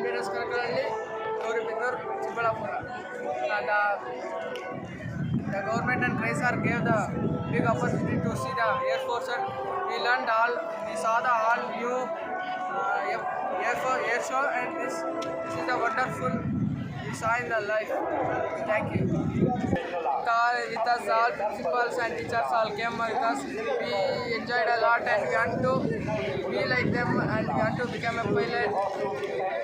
Venus Karakalli, Gauribindur, Chikbalapura. The government and Tracer gave the big opportunity to see the Air Force, and we saw the all new air show, and this is the wonderful we saw in the life. Thank you. With us all principals and teachers all came with us. We enjoyed a lot and we want to be like them and we want to become a pilot.